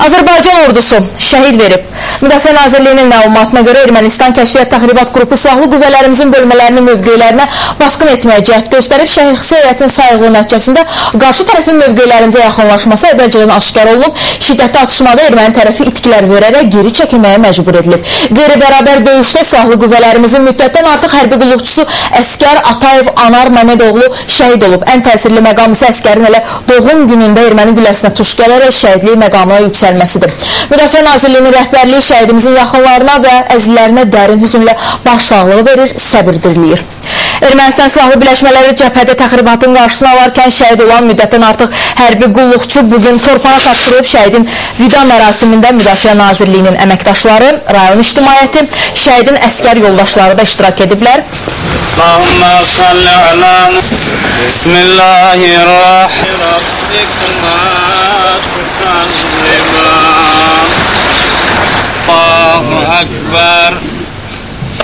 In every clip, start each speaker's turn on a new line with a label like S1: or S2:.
S1: Azərbaycan ordusu şəhid verib. Müdafiə Nazirliyinin məlumatına görə Ermənistan Kəşfiyyat Təxribat Qrupu silahlı qüvvələrimizin bölmələrinin mövqelərinə basqın etməyə cəhd göstərib. Şəxsi heyətin sayıqlığı nəticəsində qarşı tərəfin mövqelərimizə yaxınlaşması əvvəlcədən aşkar olunub. Şiddətli atışmada erməni tərəfi itkilər verərək geri çəkilməyə məcbur edilib. Qeyri-bərabər döyüşdə silahlı qüvvələrimizin müddətdən artıq hərbi qulluqçusu Əskər Atayev Anar Məmədoğlu şəhid olub. Ən təsirli məqam isə Əskərin elə doğum günündə erməni güləsinə tuş gələrək şəhidlik məqamına yüksəlməsidir. Müdafiə Nazirliyinin rəhbərliyi şəhidimizin yaxınlarına və əzizlərinə dərin hüzünlə başsağlığı verir, səbir diləyir. Ermənistan silahlı birləşmələri cəbhədə təxribatın qarşısını alarkən şəhid olan müddətdən artıq hərbi qulluqçu bugün torpağa tapşırıb. Şəhidin vida mərasimində Müdafiə Nazirliyinin əməkdaşları, rayon ictimaiyyəti, şəhidin əskər yoldaşları da iştirak ediblər.
S2: Allahumma salli ala Allahu Ekber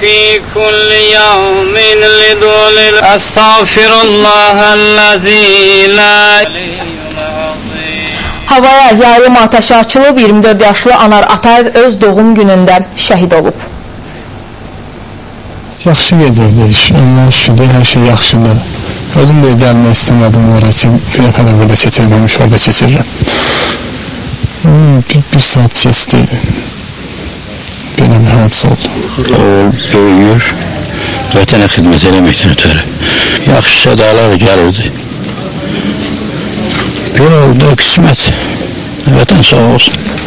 S2: في كل يوم لدول أستغفر الله الذي لا
S1: Havaya yarım ateşi açılıb, 24 yaşlı Anar Atayev öz doğum günündə şəhid olub.
S3: Yaxşı gedirdi iş, ondan şükür, hər şey yaxşıdır. Özüm də gəlmək istəmədim oraya ki, bir dəfə də burada keçirməmiş, orada keçirirəm. Bir saat keçdi. Belə bir hadisə oldu.
S4: O böyüyür, vətənə xidmət eləməkdən ötürü. Yaxşı sədalar gəlirdi. Bir oldu, qismət. Vətən sağ olsun.